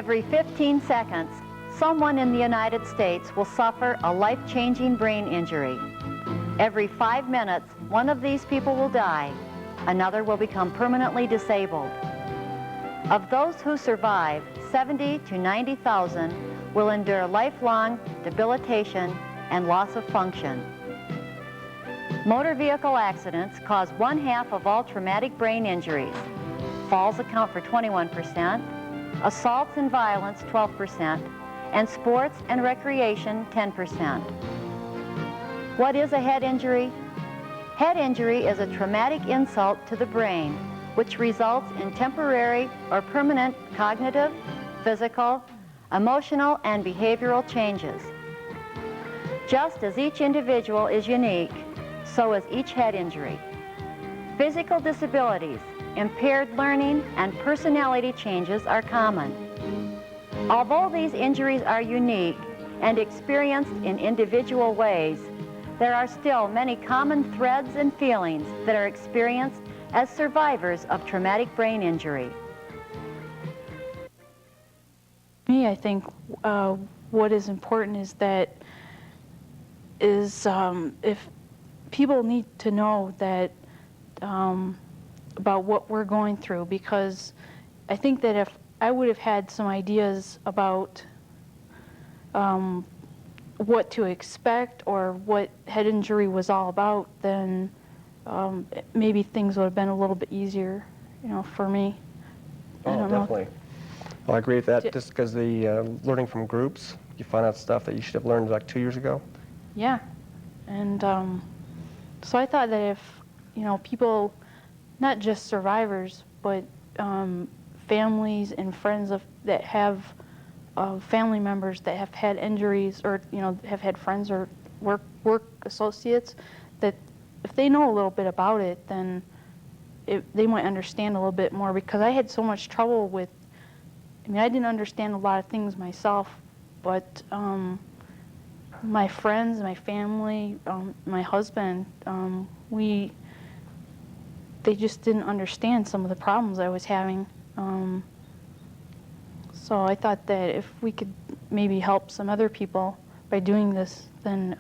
Every 15 seconds, someone in the United States will suffer a life-changing brain injury. Every 5 minutes, one of these people will die. Another will become permanently disabled. Of those who survive, 70 to 90,000 will endure lifelong debilitation and loss of function. Motor vehicle accidents cause 1/2 of all traumatic brain injuries. Falls account for 21%, assaults and violence 12%, and sports and recreation 10%. What is a head injury? Head injury is a traumatic insult to the brain which results in temporary or permanent cognitive, physical, emotional, and behavioral changes. Just as each individual is unique, so is each head injury. Physical disabilities, impaired learning, and personality changes are common. Although these injuries are unique and experienced in individual ways, there are still many common threads and feelings that are experienced as survivors of traumatic brain injury. Me, I think what is important is that if people need to know that about what we're going through, because I think that if I would have had some ideas about what to expect or what head injury was all about, then maybe things would have been a little bit easier, for me. Oh, definitely. Well, I agree with that. Just because the learning from groups, you find out stuff that you should have learned like 2 years ago. Yeah, and so I thought that if people, not just survivors, but families and friends that have family members that have had injuries, or have had friends or work associates, that if they know a little bit about it, then they might understand a little bit more, because I had so much trouble with, I didn't understand a lot of things myself, but my friends, my family, my husband, they just didn't understand some of the problems I was having. So I thought that if we could maybe help some other people by doing this, then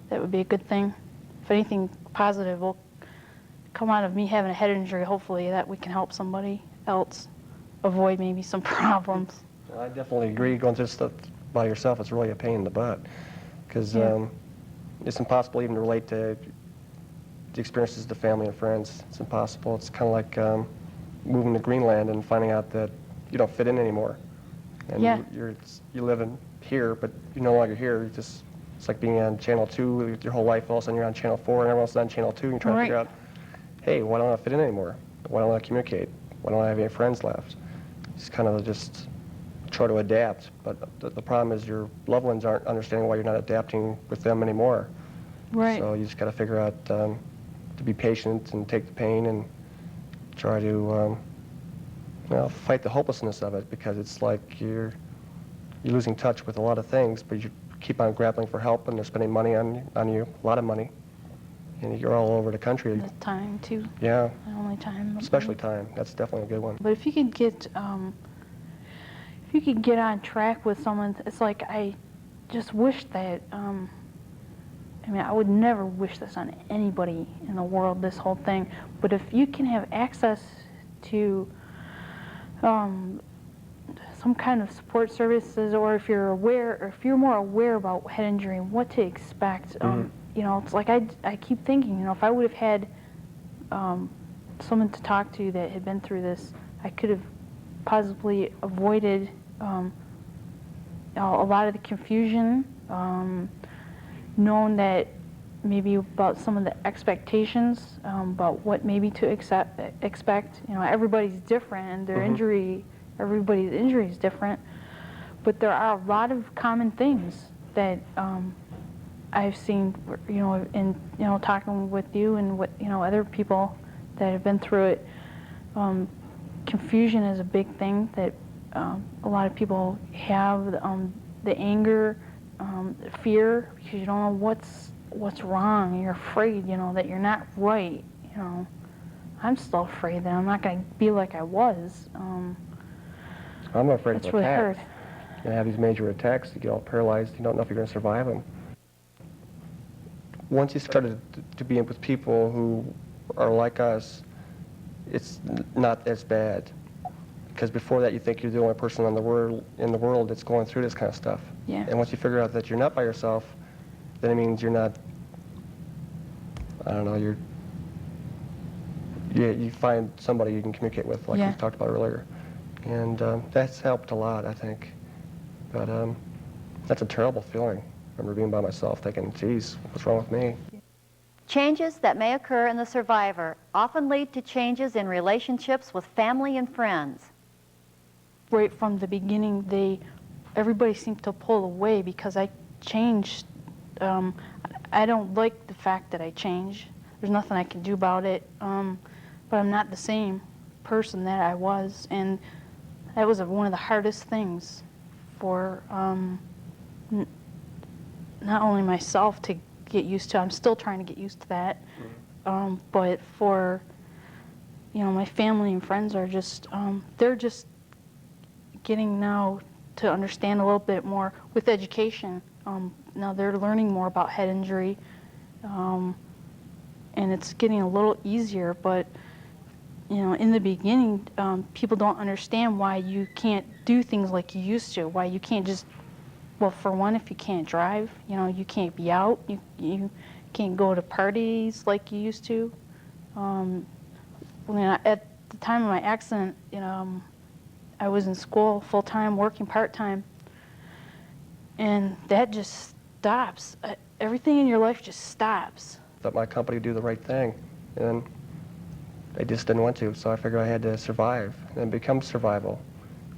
that would be a good thing. If anything positive will come out of me having a head injury, hopefully, that we can help somebody else avoid maybe some problems. Well, I definitely agree. Going through stuff by yourself, it's really a pain in the butt, because it's impossible even to relate to the experiences of the family and friends. It's impossible. It's kind of like moving to Greenland and finding out that you don't fit in anymore. And you live in here, but you're no longer here. It's like being on Channel 2 your whole life. All of a sudden you're on Channel 4 and everyone else is on Channel 2, and you're trying to figure out, hey, why don't I fit in anymore? Why don't I communicate? Why don't I have any friends left? It's kind of just try to adapt, but the problem is your loved ones aren't understanding why you're not adapting with them anymore. Right. So you just got to figure out to be patient and take the pain and try to fight the hopelessness of it, because it's like you're losing touch with a lot of things, but you keep on grappling for help, and they're spending money on you, a lot of money, and you're all over the country. The time too. Yeah. The only time. Especially time. That's definitely a good one. But if you could get on track with someone, it's like I just wish that. I would never wish this on anybody in the world, this whole thing. But if you can have access to some kind of support services, or if you're aware, or if you're more aware about head injury and what to expect, it's like I keep thinking, if I would have had someone to talk to that had been through this, I could have possibly avoided a lot of the confusion, known that maybe about some of the expectations, about what maybe to expect. Everybody's different, and their everybody's injury is different, but there are a lot of common things that I've seen, in talking with you and with other people that have been through it. Confusion is a big thing that a lot of people have. The anger, fear, because you don't know what's wrong. You're afraid, that you're not right. I'm still afraid that I'm not going to be like I was. I'm afraid That's of really attacks. hard. You have these major attacks, you get all paralyzed, you don't know if you're going to survive them. Once you started to be in with people who are like us, it's not as bad. Because before that, you think you're the only person in the world that's going through this kind of stuff. Yeah. And once you figure out that you're not by yourself, then it means you're not, I don't know, you find somebody you can communicate with, like Yeah. we talked about earlier. And that's helped a lot, I think. But that's a terrible feeling. I remember being by myself thinking, geez, what's wrong with me? Changes that may occur in the survivor often lead to changes in relationships with family and friends. Right from the beginning, everybody seemed to pull away because I changed. I don't like the fact that I changed. There's nothing I can do about it. But I'm not the same person that I was, and that was one of the hardest things for not only myself to get used to. I'm still trying to get used to that, but for my family and friends are just they're just getting now to understand a little bit more with education. Now they're learning more about head injury, and it's getting a little easier. But in the beginning, people don't understand why you can't do things like you used to. Why you can't just, well, for one, if you can't drive, you can't be out. You can't go to parties like you used to. At the time of my accident, I was in school full-time, working part-time, and that just stops. Everything in your life just stops. Thought my company would do the right thing, and they just didn't want to, so I figured I had to survive and become survival.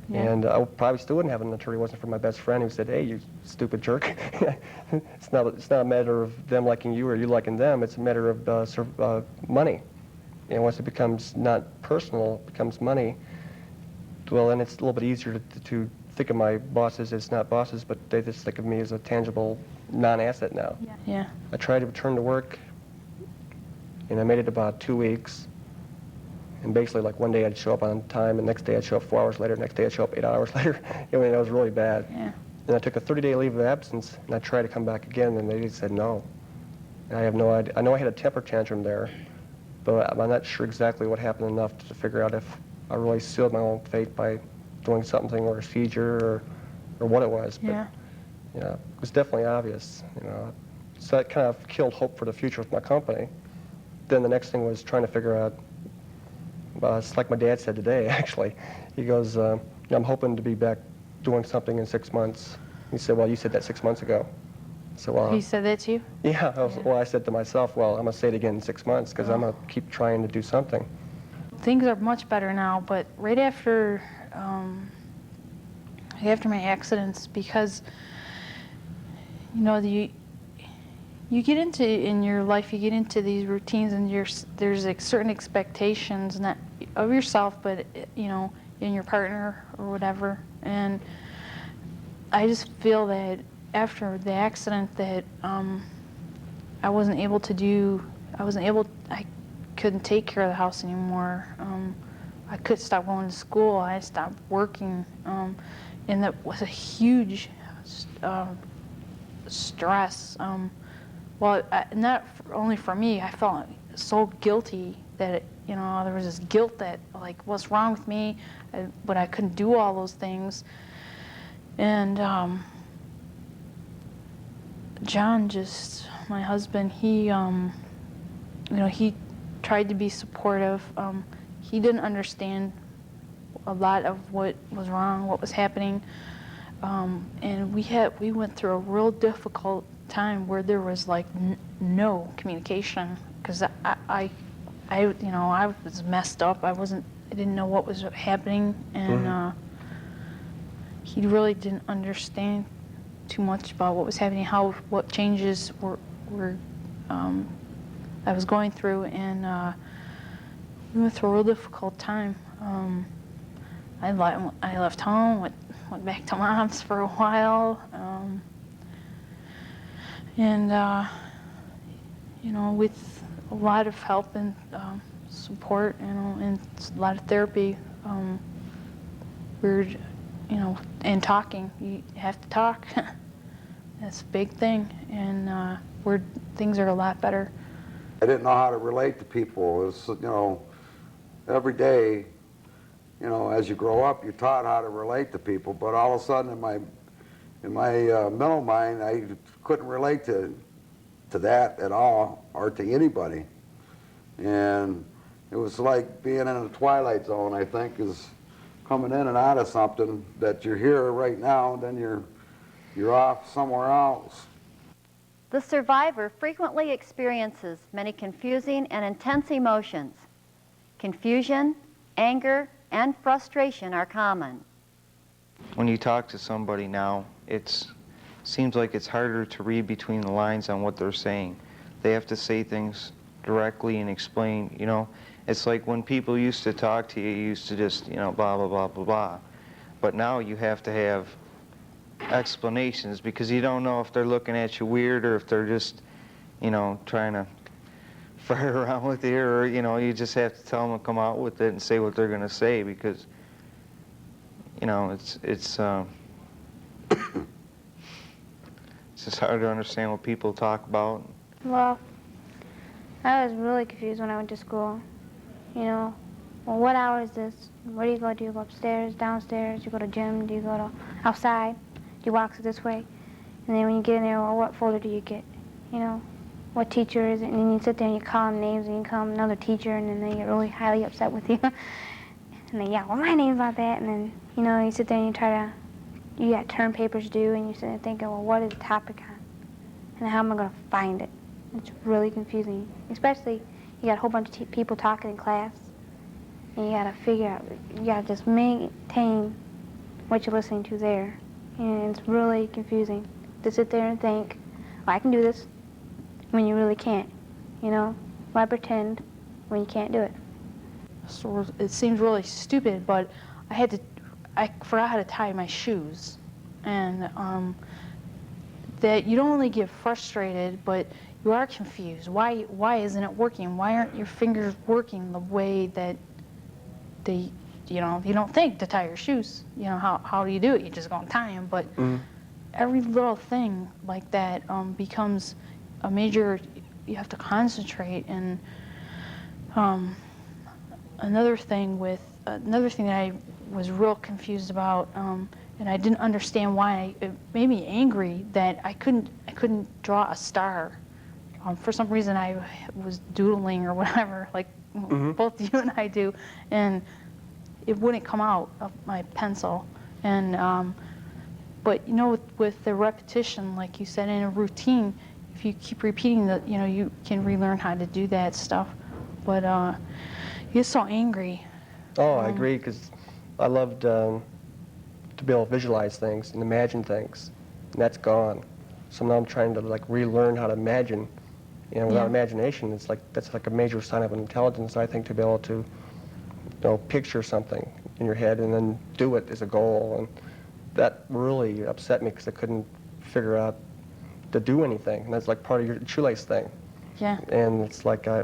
Yeah. And I probably still wouldn't have an attorney if it wasn't for my best friend who said, hey, you stupid jerk. It's not a matter of them liking you or you liking them, it's a matter of money. And once it becomes not personal, it becomes money, well, then it's a little bit easier to think of my bosses as not bosses, but they just think of me as a tangible non-asset now. Yeah. I tried to return to work, and I made it about 2 weeks. And basically, like, one day I'd show up on time, and the next day I'd show up 4 hours later, next day I'd show up 8 hours later. I mean, it was really bad. Yeah. And I took a 30-day leave of absence, and I tried to come back again, and they just said no. And I have no idea. I know I had a temper tantrum there, but I'm not sure exactly what happened enough to figure out if I really sealed my own fate by doing something or a seizure or what it was. But, Yeah. it was definitely obvious, So that kind of killed hope for the future with my company. Then the next thing was trying to figure out, it's like my dad said today, actually. He goes, I'm hoping to be back doing something in 6 months. He said, well, you said that 6 months ago. So, well, He said that to you? yeah, I said to myself, well, I'm going to say it again in 6 months because I'm going to keep trying to do something. Things are much better now, but right after my accidents, because you get into, in your life, you get into these routines, and there's like certain expectations, not of yourself, but in your partner or whatever. And I just feel that after the accident that I couldn't take care of the house anymore. I could stop going to school. I stopped working, and that was a huge stress. Not only for me, I felt so guilty that there was this guilt that, like, what's wrong with me? But I couldn't do all those things. And John, my husband, he tried to be supportive. He didn't understand a lot of what was wrong, what was happening, and we went through a real difficult time where there was like no communication, because I was messed up. I didn't know what was happening, and he really didn't understand too much about what was happening, what changes were I was going through, and we went through a real difficult time. I left home, went back to Mom's for a while, and with a lot of help and support, and a lot of therapy, you know, and talking. You have to talk. That's a big thing, and where things are a lot better. I didn't know how to relate to people. It was, you know, every day, you know, as you grow up, you're taught how to relate to people, but all of a sudden in my mental mind, I couldn't relate to that at all, or to anybody. And it was like being in a twilight zone, I think, is coming in and out of something that you're here right now, and then you're off somewhere else. The survivor frequently experiences many confusing and intense emotions. Confusion, anger, and frustration are common. When you talk to somebody now, it seems like it's harder to read between the lines on what they're saying. They have to say things directly and explain, you know. It's like when people used to talk to you, you used to just, you know, blah, blah, blah, blah, blah. But now you have to have explanations because you don't know if they're looking at you weird or if they're just, you know, trying to fire around with you, or, you know, you just have to tell them to come out with it and say what they're going to say because, you know, it's it's just hard to understand what people talk about. Well, I was really confused when I went to school. You know, well, what hour is this? Where do you go? Do you go upstairs, downstairs? Do you go to gym? Do you go to outside? Do you walk this way? And then when you get in there, well, what folder do you get? You know, what teacher is it? And then you sit there and you call them names and you call them another teacher, and then they get really highly upset with you. And they yell, well, my name's not that. And then, you know, you sit there and you try to, you got term papers due, and you sit there thinking, well, what is the topic on? And how am I going to find it? It's really confusing, especially you got a whole bunch of people talking in class, and you got to figure out, you got to just maintain what you're listening to there. And it's really confusing to sit there and think, well, I can do this, when you really can't, you know? Why pretend when you can't do it? So it seems really stupid, but I forgot how to tie my shoes. And that you don't only get frustrated, but you are confused. Why isn't it working? Why aren't your fingers working the way that they, you know, you don't think to tie your shoes. You know, how do you do it? You just go and tie them. But every little thing like that becomes a major, you have to concentrate. And another thing that I was real confused about, and I didn't understand why, it made me angry that I couldn't draw a star. For some reason I was doodling or whatever, like both you and I do, and it wouldn't come out of my pencil. And but you know, with the repetition, like you said, in a routine, if you keep repeating that, you know, you can relearn how to do that stuff. But you get so angry. Oh, I agree, because I loved to be able to visualize things and imagine things, and that's gone. So now I'm trying to like relearn how to imagine. And without imagination, it's like that's like a major sign of intelligence, I think, to be able to, you know, picture something in your head and then do it as a goal. And that really upset me because I couldn't figure out to do anything. And that's like part of your shoelace thing. Yeah. And it's like I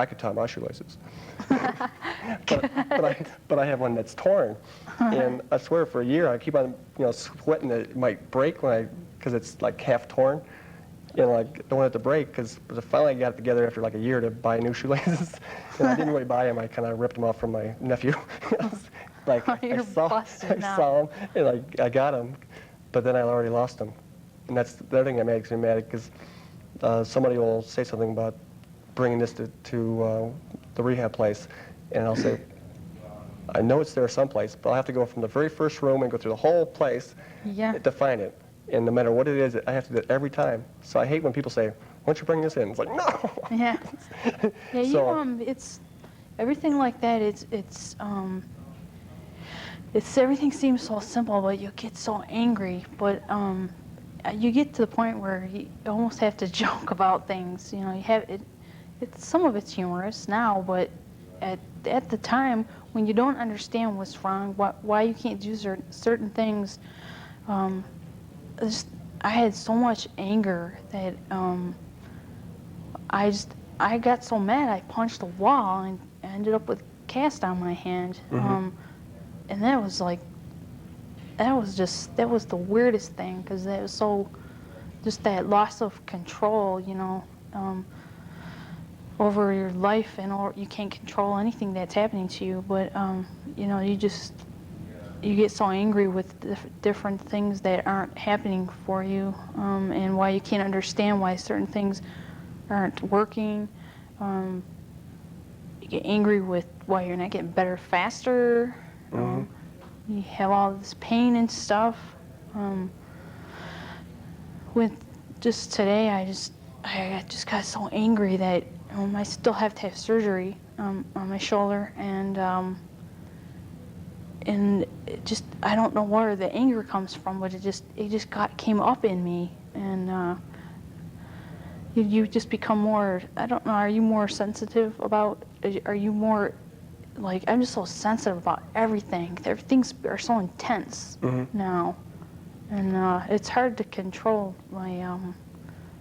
could tie my shoelaces, but I have one that's torn, and I swear for a year I keep on, you know, sweating that it might break because it's like half torn. You know, like, don't want it to break, because finally I got it together after like a year to buy new shoelaces. And I didn't really buy them, I kind of ripped them off from my nephew. Like, You're busted now. I saw them, and I got them, but then I already lost them. And that's the other thing that makes me mad, because somebody will say something about bringing this to the rehab place, and I'll say, I know it's there someplace, but I'll have to go from the very first room and go through the whole place to find it. And no matter what it is, I have to do it every time. So I hate when people say, why don't you bring this in? It's like, no! Yeah. Yeah, So, it's, everything like that, it's everything seems so simple, but you get so angry. But you get to the point where you almost have to joke about things. You know, you have it. Some of it's humorous now, but at the time when you don't understand what's wrong, why you can't do certain things, I had so much anger that I got so mad I punched the wall and ended up with cast on my hand. And that was like that was the weirdest thing, because it was so, just that loss of control, you know, over your life, and or you can't control anything that's happening to you, but you know, you get so angry with different things that aren't happening for you, and why you can't understand why certain things aren't working. You get angry with why you're not getting better faster. You have all this pain and stuff. With just today, I just got so angry that I still have to have surgery on my shoulder, and it just, I don't know where the anger comes from, but it just came up in me, and you just become more, I don't know, are you more sensitive about, are you more, like, I'm just so sensitive about everything. Things are so intense now, and it's hard to control my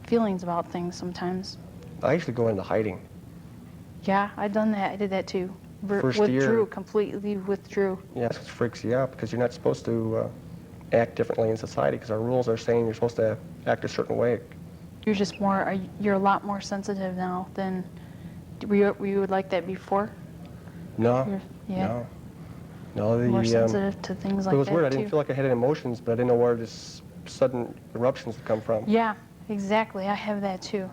feelings about things sometimes. I usually go into hiding. Yeah, I did that too. First Withdrew, year. completely withdrew. Yeah, it freaks you out because you're not supposed to act differently in society, because our rules are saying you're supposed to act a certain way. You're just more, you're a lot more sensitive now than, were you like that before? No, Yeah. no. More sensitive to things like that it was weird. I too. didn't feel like I had any emotions, but I didn't know where this sudden eruptions would come from. Yeah, exactly. I have that too.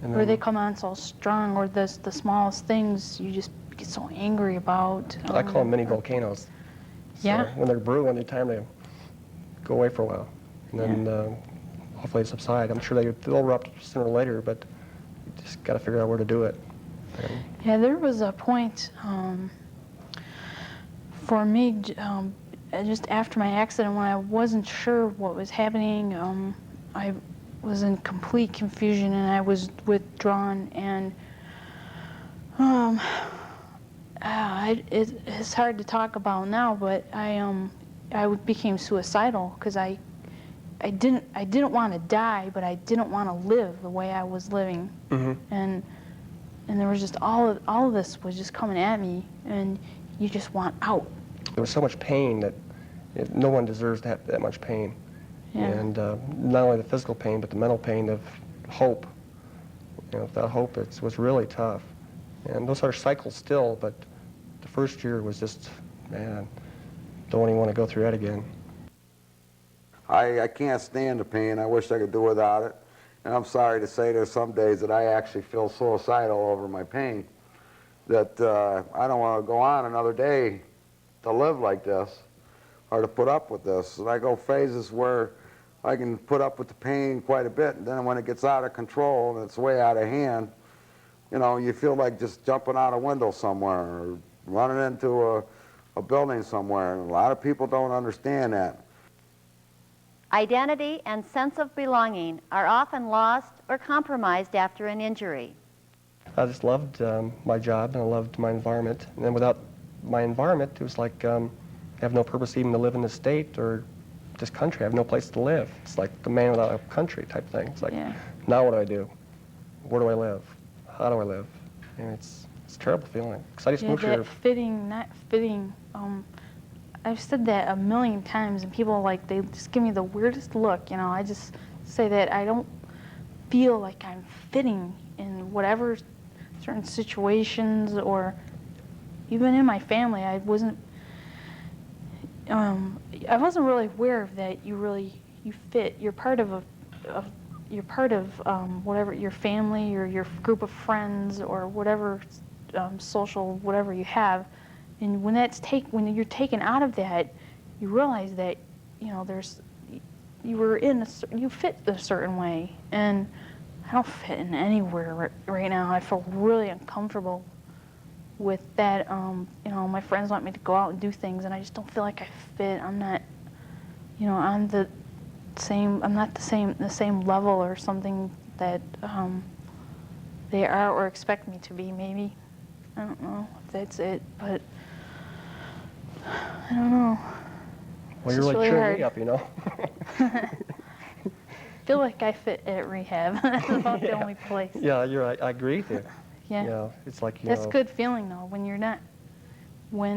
And Where they then come on so strong, or the smallest things you just get so angry about. I call them mini volcanoes. So Yeah. when they're brewing, they're time to go away for a while, and then hopefully they subside. I'm sure they'll erupt sooner or later, but you just got to figure out where to do it. And Yeah, there was a point for me, just after my accident, when I wasn't sure what was happening. I was in complete confusion, and I was withdrawn, and it's hard to talk about now, but I became suicidal because I didn't want to die, but I didn't want to live the way I was living, and there was just all of this was just coming at me, and you just want out. there was so much pain that no one deserves to have that much pain. Yeah. And not only the physical pain, but the mental pain of hope. You know, without hope, it was really tough. And those are cycles still, but the first year was just, man, don't even want to go through that again. I can't stand the pain. I wish I could do without it. And I'm sorry to say there's some days that I actually feel suicidal over my pain, that I don't want to go on another day to live like this or to put up with this. And I go phases where I can put up with the pain quite a bit, and then when it gets out of control and it's way out of hand, you know, you feel like just jumping out a window somewhere or running into a building somewhere. And a lot of people don't understand that. Identity and sense of belonging are often lost or compromised after an injury. I just loved my job, and I loved my environment. And then without my environment, it was like I have no purpose even to live in this state or this country. I have no place to live. It's like the man without a country type thing. It's like, now what do I do? Where do I live? How do I live? And it's a terrible feeling. Because I just moved here. That fitting, not fitting. I've said that a million times, and people, like, they just give me the weirdest look, you know. I just say that I don't feel like I'm fitting in whatever certain situations, or even in my family. I wasn't really aware of that. You fit. You're part of whatever, your family or your group of friends or whatever social whatever you have. And when you're taken out of that, you realize that, you know, you fit a certain way, and I don't fit in anywhere right now. I feel really uncomfortable with that. You know, my friends want me to go out and do things, and I just don't feel like I fit. I'm not, you know, I'm the same level or something that they are or expect me to be. Maybe, I don't know if that's it, but I don't know. Well, you're It's really really cheering hard. me up, you know. Feel like I fit at rehab. That's about the only place. Yeah, you're right. I agree with you. Yeah. You know, it's like, you That's know, a good feeling though, when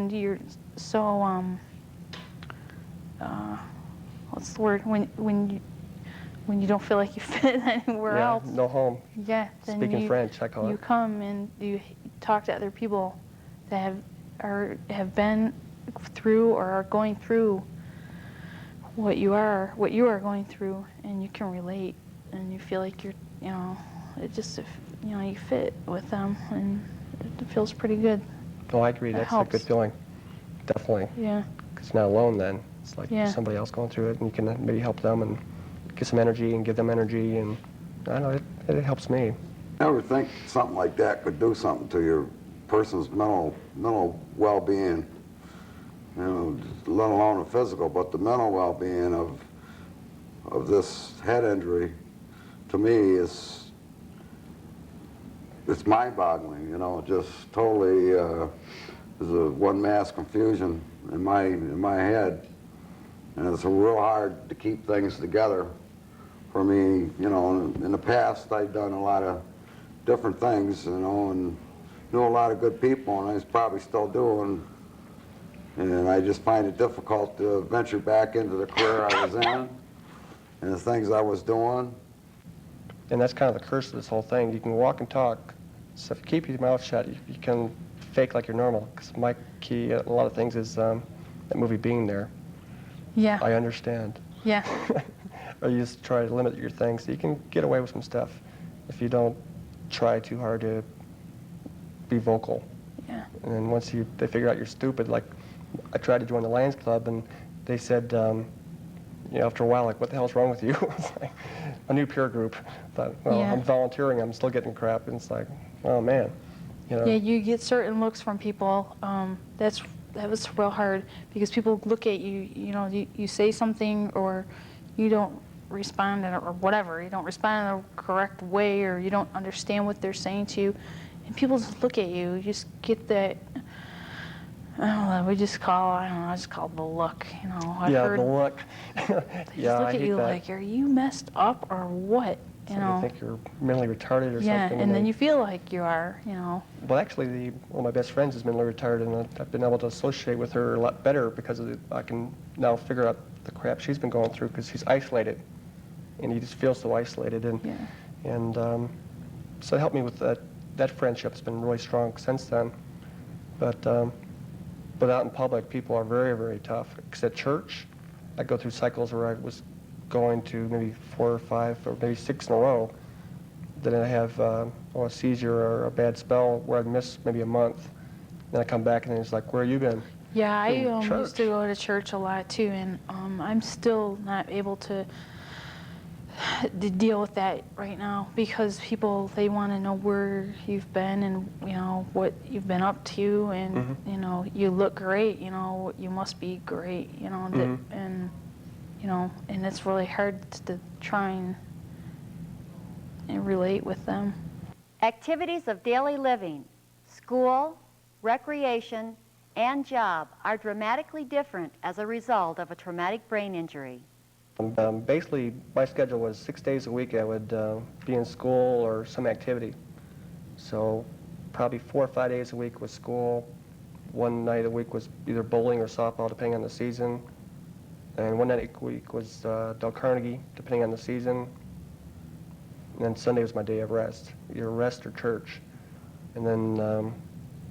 you're so what's the word, when you don't feel like you fit anywhere Yeah, else. no home. Yeah, then Speaking you, French, I call you it. come and you talk to other people that have been through or are going through what you are going through, and you can relate, and you feel like you're, it just, you fit with them, and it feels pretty good. Oh, I agree. It That's a helps. good feeling. Definitely. Yeah. Because you're not alone then. It's like Yeah. there's somebody else going through it, and you can maybe help them and get some energy and give them energy. And I don't know, it helps me. Never think something like that could do something to your person's mental well-being, let alone the physical, but the mental well-being of this head injury, to me, it's mind-boggling. Just totally is a one mass confusion in my head, and it's real hard to keep things together for me. In the past, I've done a lot of different things, and knew a lot of good people, and I probably still do, and I just find it difficult to venture back into the career I was in and the things I was doing. And that's kind of the curse of this whole thing. You can walk and talk, so if you keep your mouth shut, you can fake like you're normal. Because my key, a lot of things is that movie Being There. Yeah. I understand. Yeah. Or you just try to limit your things so you can get away with some stuff if you don't try too hard to be vocal. Yeah. And then once they figure out you're stupid, like I tried to join the Lions Club and they said, after a while, like, what the hell's wrong with you? It's like a new peer group. Thought, well, Yeah. I'm volunteering, I'm still getting crap. And it's like, oh man. Yeah, you get certain looks from people. That was real hard because people look at you, you say something or you don't respond or whatever. You don't respond in the correct way or you don't understand what they're saying to you. And people just look at you. You just get that, I don't know, I just call it the look, I've Yeah, heard, the look. they Yeah, just I look at hate you that. like, are you messed up or what? So they think you're mentally retarded or Yeah, something. and then they- you feel like you are, Well, actually, one of my best friends is mentally retarded, and I've been able to associate with her a lot better because I can now figure out the crap she's been going through because she's isolated, and you just feel so isolated. And Yeah. and so it helped me with that. That friendship's been really strong since then. But out in public, people are very, very tough. Because at church, I go through cycles where I was going to maybe 4 or 5 or maybe 6 in a row. Then I have a seizure or a bad spell where I'd miss maybe a month. Then I come back and it's like, where have you been? Yeah, I In used to church. go to church a lot too, and I'm still not able to deal with that right now because people, they want to know where you've been and what you've been up to, and you look great, you must be great, and and it's really hard to try and relate with them. Activities of daily living, school, recreation, and job are dramatically different as a result of a traumatic brain injury. Basically, my schedule was 6 days a week I would be in school or some activity. So probably 4 or 5 days a week was school. One night a week was either bowling or softball, depending on the season. And one night a week was Del Carnegie, depending on the season. And then Sunday was my day of rest, either rest or church. And then,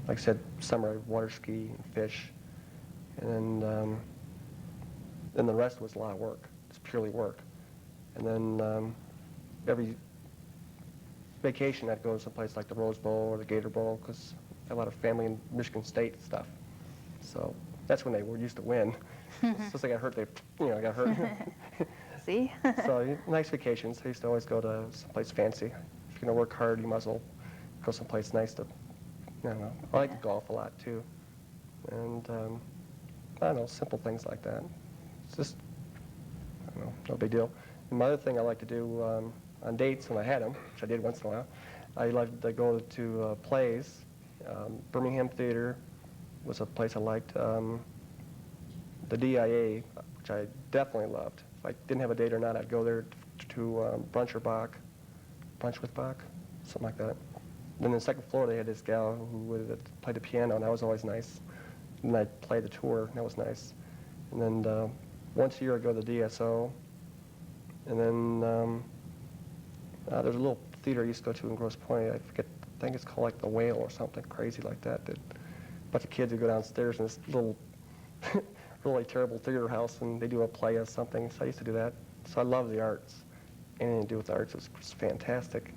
like I said, summer I'd water ski and fish. And then the rest was a lot of work. It's purely work. And then every vacation I'd go to someplace like the Rose Bowl or the Gator Bowl because I have a lot of family in Michigan State and stuff. So that's when they were used to win. Since I got hurt, I got hurt. See? So nice vacations. I used to always go to someplace fancy. If you're going to work hard, you might as well go someplace nice to, I don't know. I like to golf a lot too. And I don't know, simple things like that. It's just, I don't know, no big deal. And my other thing I like to do on dates when I had them, which I did once in a while, I liked to go to plays. Birmingham Theater was a place I liked. The DIA, which I definitely loved. If I didn't have a date or not, I'd go there to Brunch with Bach, something like that. Then on the second floor, they had this gal who would play the piano, and that was always nice. And I'd play the tour, and that was nice. And then once a year I go to the DSO, and then there's a little theater I used to go to in Grosse Pointe. I forget, I think it's called like The Whale or something crazy like that. A bunch of kids who go downstairs in this little, really terrible theater house, and they do a play or something. So I used to do that. So I love the arts. Anything to do with the arts was fantastic.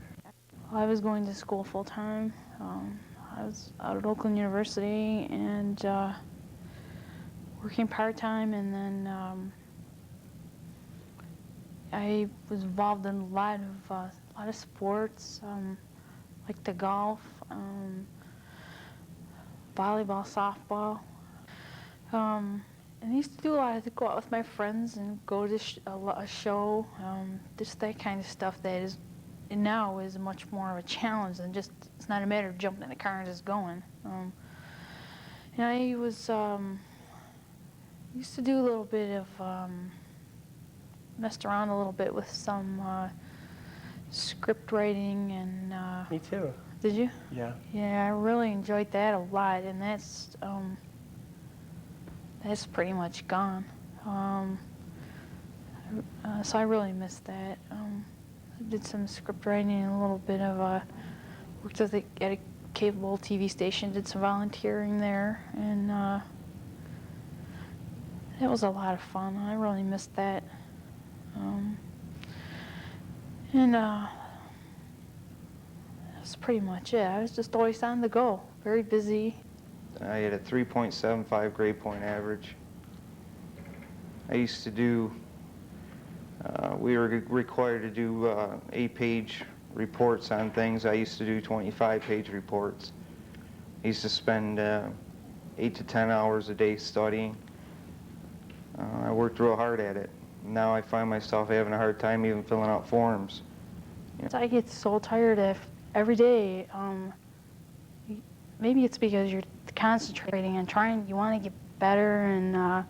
I was going to school full time. I was out at Oakland University and working part time, and then I was involved in a lot of sports, like the golf, volleyball, softball. And I used to do a lot of go out with my friends and go to a show, just that kind of stuff that is now is much more of a challenge than just, it's not a matter of jumping in the car and just going. And I was, used to do a little bit of, messed around a little bit with some script writing and, Me too. did you? Yeah. Yeah, I really enjoyed that a lot, and that's pretty much gone. So I really missed that. I did some script writing and a little bit of worked at a cable TV station, did some volunteering there, and that was a lot of fun. I really missed that. And that's pretty much it. I was just always on the go, very busy. I had a 3.75 grade point average. I used to do, we were required to do 8-page reports on things. I used to do 25-page reports. I used to spend 8 to 10 hours a day studying. I worked real hard at it. Now I find myself having a hard time even filling out forms. I get so tired of every day. Maybe it's because you're concentrating and trying, you want to get better, and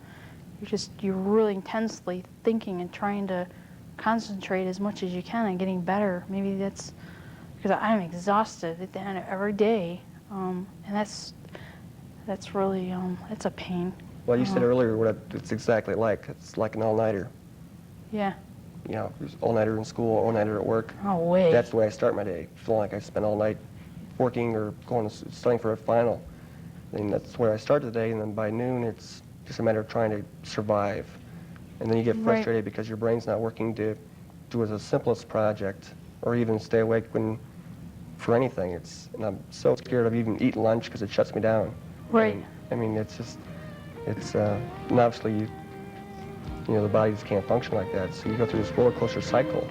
you're really intensely thinking and trying to concentrate as much as you can on getting better. Maybe that's because I'm exhausted at the end of every day, and that's really, it's a pain. Well, you said earlier what it's exactly like. It's like an all-nighter. Yeah. You know, there's all-nighter in school, all-nighter at work. Oh, wait. That's the way I start my day, feeling like I spend all night working or going to studying for a final. And that's where I start the day, and then by noon it's just a matter of trying to survive. And then you get Right. frustrated because your brain's not working to do the simplest project or even stay awake for anything. And I'm so scared of even eating lunch because it shuts me down. Right. And, I mean, and obviously, you know, the body just can't function like that. So you go through this roller coaster cycle.